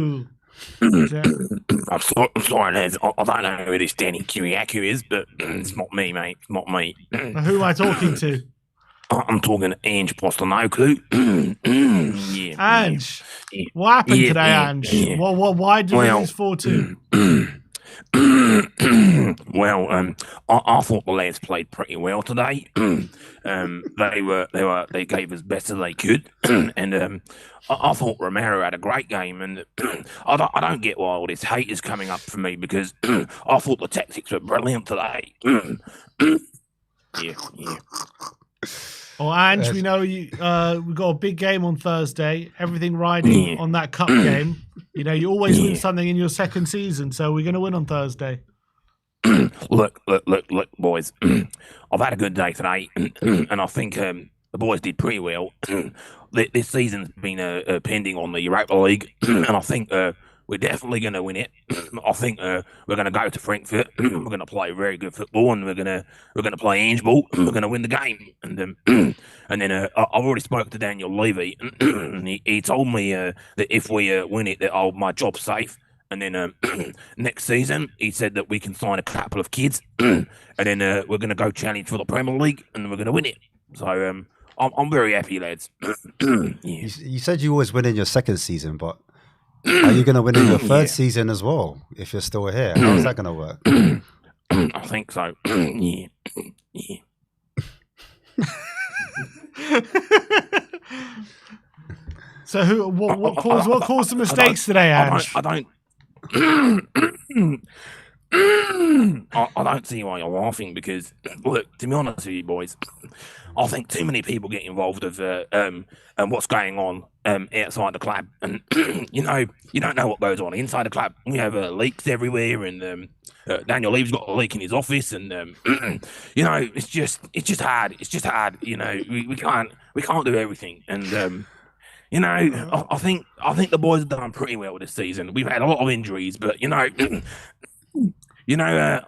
Ooh. I'm sorry, lads. I don't know who this Danny Kiriakou is, but it's not me, mate. It's not me. Now, who am I talking to? I'm talking to Ange Postanoku. Ange. What happened today, Ange? Yeah. Why did we lose 4-2? Well, I thought the lads played pretty well today. They gave as best as they could, and I thought Romero had a great game. And I don't get why all this hate is coming up for me because I thought the tactics were brilliant today. Yeah. Well, Ange, we know you. We've got a big game on Thursday. Everything riding on that cup game. You know, you always win something in your second season, so we're going to win on Thursday. Look, boys. I've had a good day today, and I think the boys did pretty well. This season's been pending on the Europa League, and I think we're definitely going to win it. I think we're going to go to Frankfurt. We're going to play very good football, and we're going to play Ange ball. We're going to win the game. And then I've already spoken to Daniel Levy, and he told me that if we win it, that my job's safe. And then next season, he said that we can sign a couple of kids, and then we're going to go challenge for the Premier League, and we're going to win it. So I'm very happy, lads. You said you always win in your second season, but are you going to win in your third season as well if you're still here? How is that going to work? I think so. Yeah. So what caused the mistakes today, Ange? I don't see why you're laughing because, look, to be honest with you boys, I think too many people get involved with what's going on outside the club, and you don't know what goes on inside the club. We have leaks everywhere, and Daniel Levy's got a leak in his office, and it's just hard. It's just hard. We can't do everything, and. I think the boys have done pretty well this season. We've had a lot of injuries, but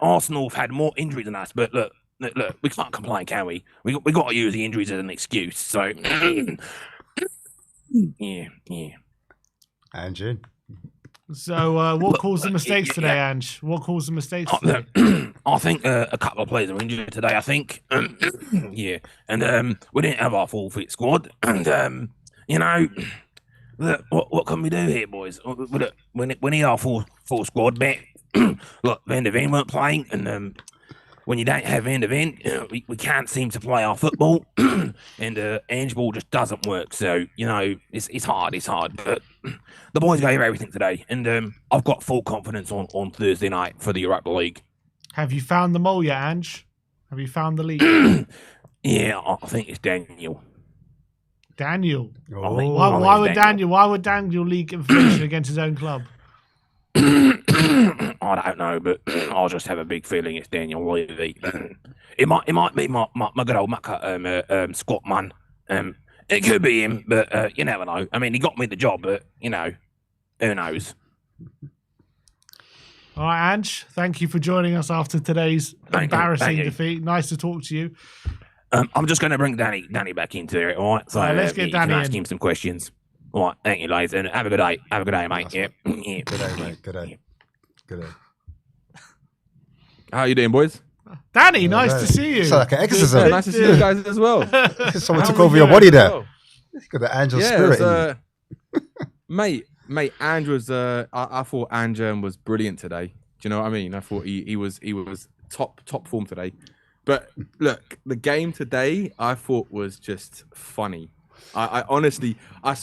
Arsenal have had more injuries than us. But look, we can't complain, can we? We got to use the injuries as an excuse. So, yeah. Ange. So, what caused the mistakes today, Ange? What caused the mistakes? I think a couple of players are injured today. I think, and we didn't have our full fit squad, and. Look, what can we do here, boys? We need our full squad back. Look, Van der Ven weren't playing, and when you don't have Van der Ven, we can't seem to play our football, and Ange ball just doesn't work. So it's hard. But the boys gave everything today, and I've got full confidence on Thursday night for the Europa League. Have you found the mole yet, Ange? Have you found the league? Yeah, I think it's Daniel. Daniel. Oh. Why would Daniel leak information against his own club? I don't know, but I just have a big feeling it's Daniel Levy. It might be my good old mucker, Scott Munn. It could be him, but you never know. I mean, he got me the job, but who knows? All right, Ange. Thank you for joining us after today's embarrassing defeat. Nice to talk to you. I'm just going to bring Danny back into it, all right? So let's get Danny in. Ask him some questions. All right, thank you, ladies, and have a good day. Have a good day, mate. Yeah. Good day, mate. Good day. How you doing, boys? Danny, nice to see you. It's like an exorcism. Nice to see you guys as well. Someone took over your body there. Got the angel spirit in you. Mate, Ange was. I thought Ange was brilliant today. Do you know what I mean? I thought he was top form today. But look, the game today I thought was just funny. I honestly, I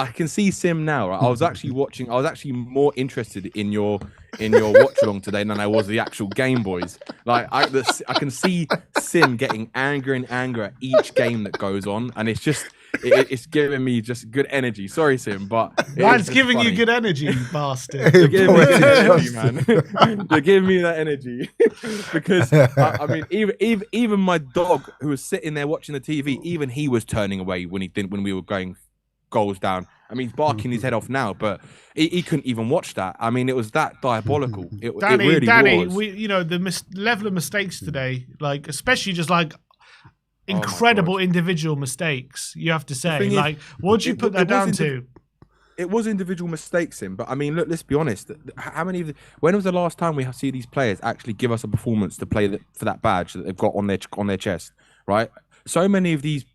can see Sim now. Right? I was actually watching. I was actually more interested in your watch along today than I was the actual game, boys. Like I can see Sim getting angrier and angrier at each game that goes on, and it's giving me just good energy. Sorry, Sim, but mine's giving you good energy, you bastard. You're giving me good energy, man. You're giving me that energy because I mean, even my dog who was sitting there watching the TV, even he was turning away when we were going goals down. I mean, he's barking his head off now, but he couldn't even watch that. I mean, it was that diabolical. It really was. The level of mistakes today, like especially just like incredible individual mistakes, you have to say. Like, what do you put that down to? it was individual mistakes in, but I mean, look, let's be honest. How many when was the last time we have see these players actually give us a performance to play for that badge that they've got on their chest, right? So many of these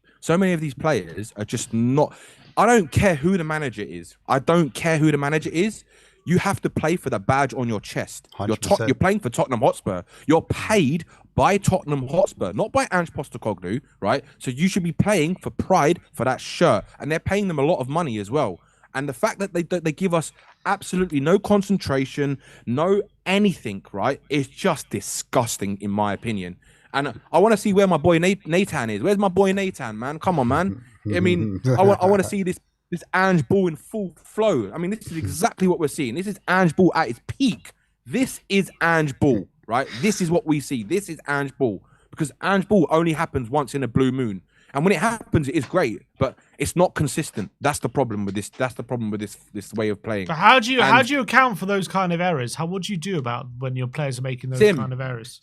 players are just not. I don't care who the manager is. I don't care who the manager is. You have to play for the badge on your chest. You're playing for Tottenham Hotspur. You're paid by Tottenham Hotspur, not by Ange Postecoglou, right? So you should be playing for pride for that shirt, and they're paying them a lot of money as well. And the fact that they give us absolutely no concentration, no anything, right, is just disgusting in my opinion. And I want to see where my boy Nathan is. Where's my boy Nathan, man? Come on, man. I mean, I want to see this Ange ball in full flow. I mean, this is exactly what we're seeing. This is Ange ball at its peak. This is Ange ball, right? This is what we see. This is Ange ball, because Ange ball only happens once in a blue moon. And when it happens, it is great, but it's not consistent. That's the problem with this. That's the problem with this way of playing. So how do you account for those kind of errors? What do you do about when your players are making those kind of errors?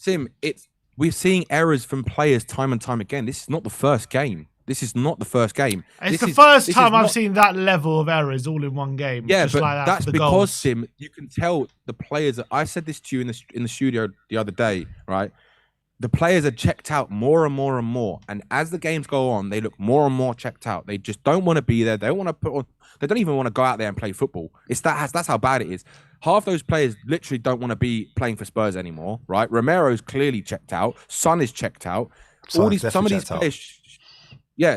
We're seeing errors from players time and time again. This is not the first game. This is not the first game. It's the first time I've seen that level of errors all in one game. Yeah, just but like that that's for the because, goals. Sim, you can tell the players. I said this to you in the studio the other day, right? The players are checked out more and more and more. And as the games go on, they look more and more checked out. They just don't want to be there. They don't want to put on, they don't even want to go out there and play football. That's how bad it is. Half those players literally don't want to be playing for Spurs anymore, right? Romero's clearly checked out. Son is checked out. Some of these players,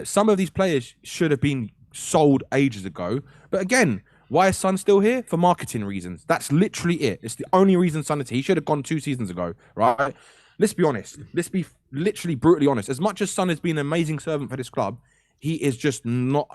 some of these players should have been sold ages ago. But again, why is Son still here? For marketing reasons. That's literally it. It's the only reason Son is here. He should have gone 2 seasons ago, right? Let's be honest. Let's be literally brutally honest. As much as Son has been an amazing servant for this club, he is just not.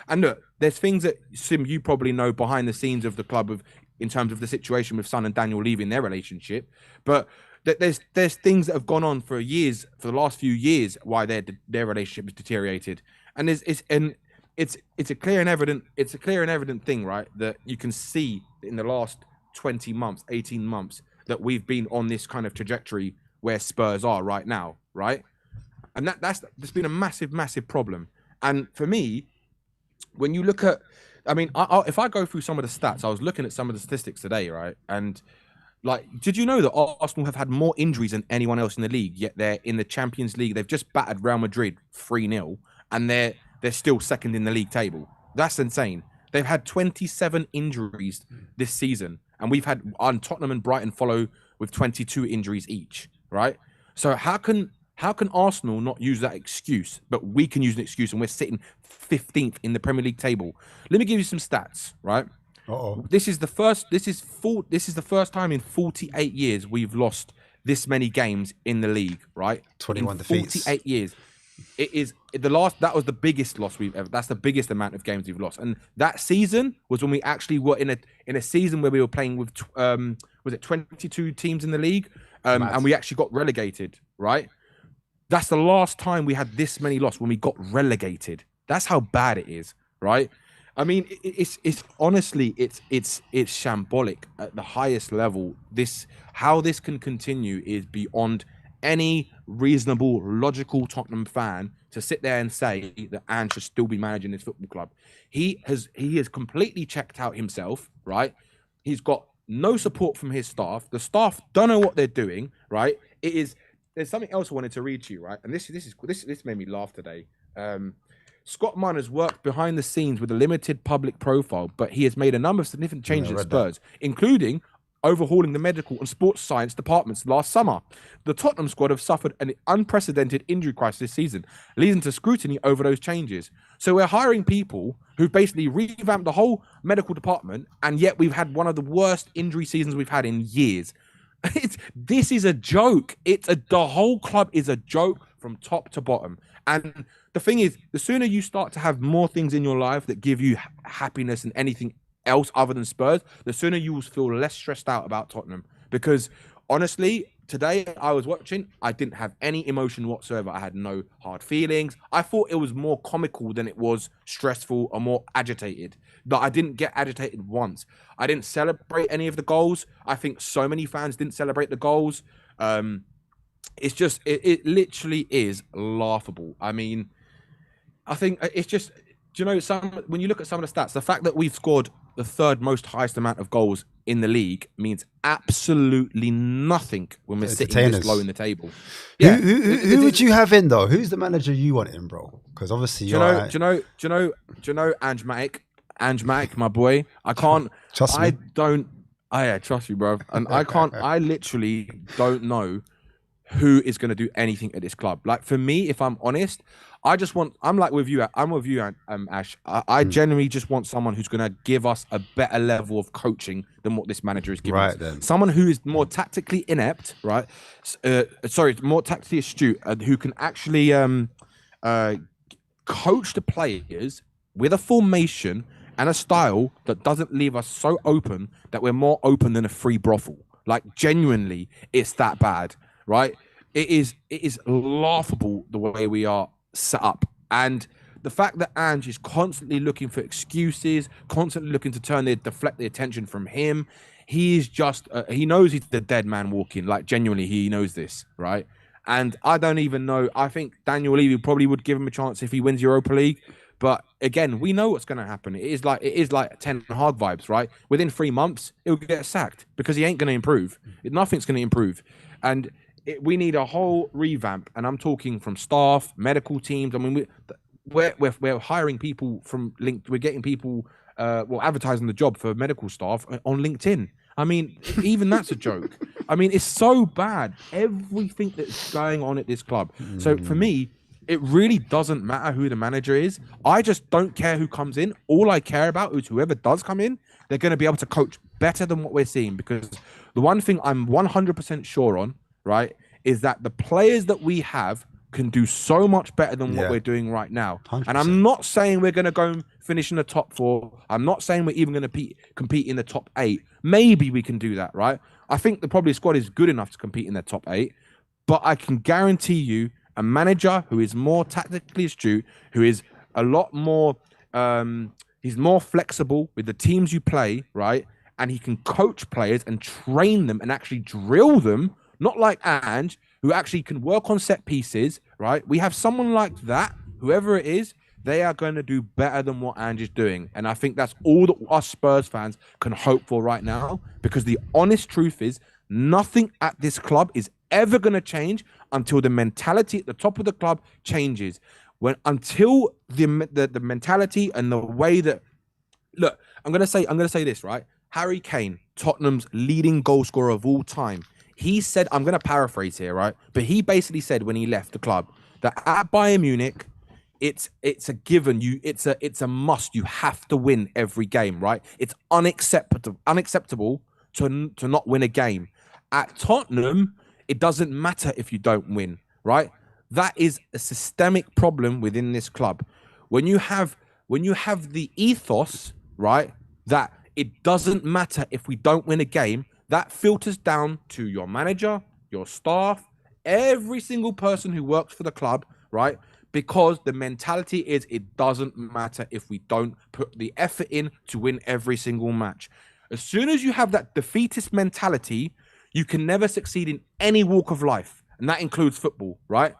And look, there's things that, Sim, you probably know behind the scenes of the club in terms of the situation with Son and Daniel leaving their relationship. But there's things that have gone on for years, for the last few years, why their relationship has deteriorated. And it's a clear and evident thing, right? That you can see in the last 20 months, 18 months, that we've been on this kind of trajectory where Spurs are right now, right? And that's been a massive problem. And for me, when you look at, I mean, if I go through some of the stats, I was looking at some of the statistics today, right? And like, did you know that Arsenal have had more injuries than anyone else in the league? Yet they're in the Champions League. They've just battered Real Madrid 3-0, and they're still second in the league table. That's insane. They've had 27 injuries this season, and we've had Tottenham and Brighton follow with 22 injuries each, right? So how can Arsenal not use that excuse, but we can use an excuse, and we're sitting 15th in the Premier League table? Let me give you some stats, right? This is the first time in 48 years we've lost this many games in the league, right? 21 defeats. 48 years. It is that was the biggest loss we've ever. That's the biggest amount of games we've lost. And that season was when we actually were in a season where we were playing with was it 22 teams in the league, and we actually got relegated, right? That's the last time we had this many losses, when we got relegated. That's how bad it is, right? I mean, it's honestly, it's shambolic at the highest level. How this can continue is beyond any reasonable, logical Tottenham fan to sit there and say that Ange should still be managing this football club. He has completely checked out himself, right? He's got no support from his staff. The staff don't know what they're doing, right? There's something else I wanted to read to you, right? And this made me laugh today. Scott Munn has worked behind the scenes with a limited public profile, but he has made a number of significant changes at Spurs, including overhauling the medical and sports science departments last summer. The Tottenham squad have suffered an unprecedented injury crisis this season, leading to scrutiny over those changes. So we're hiring people who've basically revamped the whole medical department, and yet we've had one of the worst injury seasons we've had in years. This is a joke. The whole club is a joke from top to bottom. And the thing is, the sooner you start to have more things in your life that give you happiness and anything else other than Spurs, the sooner you will feel less stressed out about Tottenham. Because honestly, today I was watching, I didn't have any emotion whatsoever. I had no hard feelings. I thought it was more comical than it was stressful or more agitated. But I didn't get agitated once. I didn't celebrate any of the goals. I think so many fans didn't celebrate the goals. It's just, it literally is laughable. I mean, I think it's just, Do you know when you look at some of the stats, the fact that we've scored the third most highest amount of goals in the league means absolutely nothing when we're sitting this low in the table. Yeah. Who would you have in though? Who's the manager you want in, bro? Because obviously do you know Ange Matic, my boy? I can't. Trust me. I don't. Yeah, trust you, bro. And I can't. I literally don't know who is going to do anything at this club. Like for me, if I'm honest, I just want. I'm like with you. I'm with you, Ash. I genuinely just want someone who's going to give us a better level of coaching than what this manager is giving us. Then. Someone who is more tactically inept, right? More tactically astute, who can actually coach the players with a formation and a style that doesn't leave us so open that we're more open than a free brothel. Like genuinely, it's that bad, right? It is laughable the way we are set up. And the fact that Ange is constantly looking for excuses, constantly looking to deflect the attention from him. He is just, he knows he's the dead man walking. Like genuinely, he knows this, right? And I don't even know. I think Daniel Levy probably would give him a chance if he wins Europa League. But again, we know what's going to happen. It is like Ten Hag vibes, right? Within 3 months, he'll get sacked because he ain't going to improve. Nothing's going to improve. And we need a whole revamp. And I'm talking from staff, medical teams. I mean, we're hiring people from LinkedIn. We're getting people, advertising the job for medical staff on LinkedIn. I mean, even that's a joke. I mean, it's so bad. Everything that's going on at this club. So for me, it really doesn't matter who the manager is. I just don't care who comes in. All I care about is whoever does come in, they're going to be able to coach better than what we're seeing. Because the one thing I'm 100% sure on, right, is that the players that we have can do so much better than what we're doing right now. 100%. And I'm not saying we're going to go and finish in the top 4. I'm not saying we're even going to compete in the top 8. Maybe we can do that, right? I think the squad is good enough to compete in the top 8. But I can guarantee you, a manager who is more tactically astute, who is a lot more, he's more flexible with the teams you play, right? And he can coach players and train them and actually drill them, not like Ange, who actually can work on set pieces, right? We have someone like that, whoever it is, they are going to do better than what Ange is doing. And I think that's all that us Spurs fans can hope for right now, because the honest truth is nothing at this club is ever going to change until the mentality at the top of the club changes. Until the mentality and the way that, look, I'm gonna say this, right? Harry Kane, Tottenham's leading goal scorer of all time, he said, I'm gonna paraphrase here, right? But he basically said when he left the club that at Bayern Munich, it's a given. It's a must. You have to win every game, right? It's unacceptable to not win a game. At Tottenham, it doesn't matter if you don't win, right? That is a systemic problem within this club. When you have the ethos, right, that it doesn't matter if we don't win a game, that filters down to your manager, your staff, every single person who works for the club, right? Because the mentality is it doesn't matter if we don't put the effort in to win every single match. As soon as you have that defeatist mentality, you can never succeed in any walk of life. And that includes football, right?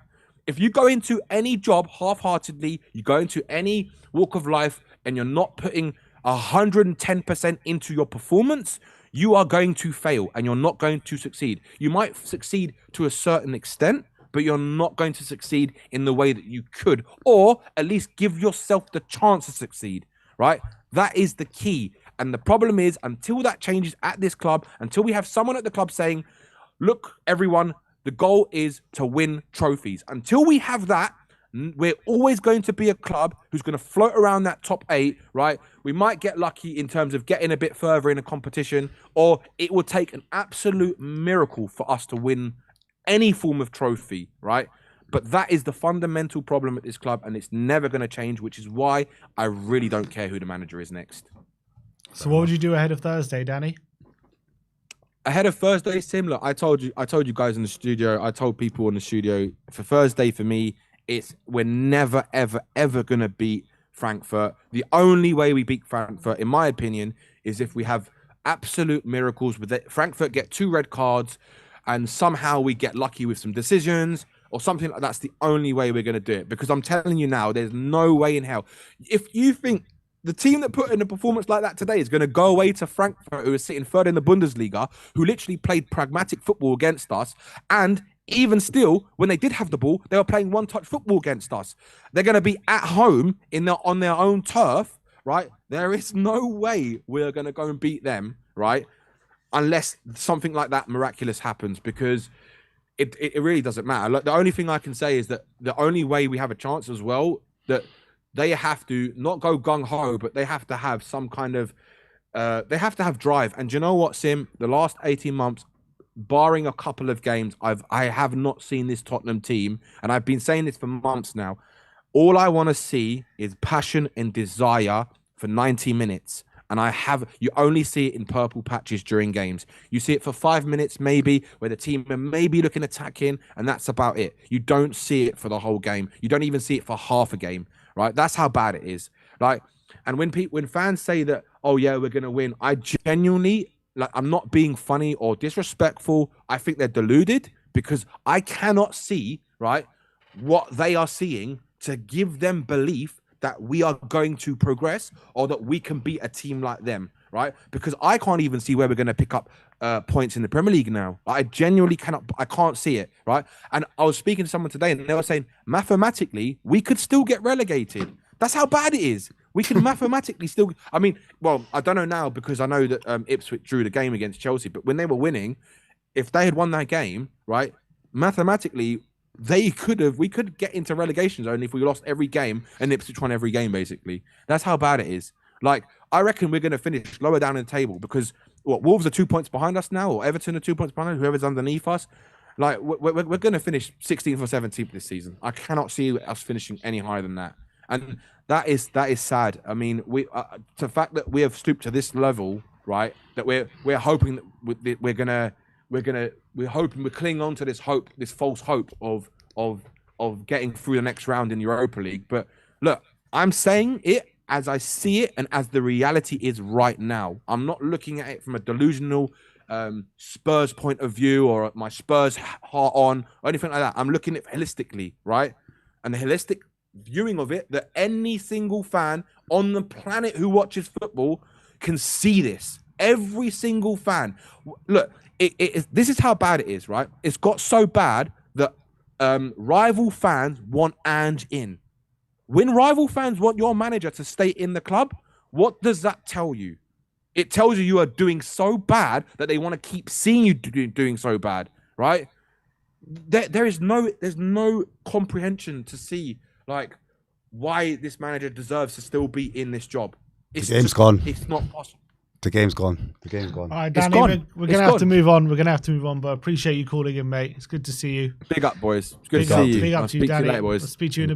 If you go into any job half-heartedly, you go into any walk of life and you're not putting 110% into your performance, you are going to fail and you're not going to succeed. You might succeed to a certain extent, but you're not going to succeed in the way that you could, or at least give yourself the chance to succeed, right? That is the key. And the problem is, until that changes at this club, until we have someone at the club saying, look, everyone, the goal is to win trophies. Until we have that, we're always going to be a club who's going to float around that top 8, right? We might get lucky in terms of getting a bit further in a competition, or it will take an absolute miracle for us to win any form of trophy, right? But that is the fundamental problem at this club, and it's never going to change, which is why I really don't care who the manager is next. So what would you do ahead of Thursday, Danny? Ahead of Thursday, similar. I told you guys in the studio, I told people in the studio, for Thursday, for me, we're never, ever, ever going to beat Frankfurt. The only way we beat Frankfurt, in my opinion, is if we have absolute miracles with it. Frankfurt get 2 red cards and somehow we get lucky with some decisions, or something like that's the only way we're going to do it. Because I'm telling you now, there's no way in hell. If you think the team that put in a performance like that today is going to go away to Frankfurt, who is sitting third in the Bundesliga, who literally played pragmatic football against us, and even still, when they did have the ball, they were playing one-touch football against us. They're going to be at home on their own turf, right? There is no way we're going to go and beat them, right? Unless something like that miraculous happens, because it really doesn't matter. Like, the only thing I can say is that the only way we have a chance as well, that they have to not go gung-ho, but they have to have some kind of, they have to have drive. And do you know what, Sim? The last 18 months, barring a couple of games, I have not seen this Tottenham team, and I've been saying this for months now. All I want to see is passion and desire for 90 minutes. And you only see it in purple patches during games. You see it for 5 minutes, maybe, where the team are maybe looking attacking, and that's about it. You don't see it for the whole game. You don't even see it for half a game, right? That's how bad it is. Like, and when fans say that, oh yeah, we're gonna win, I genuinely, like, I'm not being funny or disrespectful. I think they're deluded, because I cannot see, right, what they are seeing to give them belief that we are going to progress or that we can beat a team like them, right? Because I can't even see where we're going to pick up points in the Premier League now. I genuinely cannot. I can't see it, right? And I was speaking to someone today, and they were saying, mathematically, we could still get relegated. That's how bad it is. We can mathematically still. I mean, well, I don't know now, because I know that Ipswich drew the game against Chelsea, but when they were winning, if they had won that game, right, mathematically, we could get into relegation zone if we lost every game and Ipswich won every game, basically. That's how bad it is. Like, I reckon we're going to finish lower down in the table, because Wolves are 2 points behind us now, or Everton are 2 points behind us, whoever's underneath us. Like, we're going to finish 16th or 17th this season. I cannot see us finishing any higher than that. And that is sad. I mean, the fact that we have stooped to this level, right, that we're hoping that we're hoping we cling on to this hope, this false hope of getting through the next round in Europa League. But look, I'm saying it as I see it and as the reality is right now. I'm not looking at it from a delusional Spurs point of view, or my Spurs heart on, or anything like that. I'm looking at it holistically, right? And the holistic viewing of it, that any single fan on the planet who watches football can see this. Every single fan. Look, this is how bad it is, right? It's got so bad that rival fans want Ange in. When rival fans want your manager to stay in the club, what does that tell you? It tells you are doing so bad that they want to keep seeing you doing so bad, right? There's no comprehension to see, like, why this manager deserves to still be in this job. The game's gone. It's not possible. The game's gone. All right, Danny, we're going to have to move on. But I appreciate you calling in, mate. It's good to see you. Big up, boys. It's good to see you. Big up to you, Danny. Later, boys. I'll speak to you in a bit.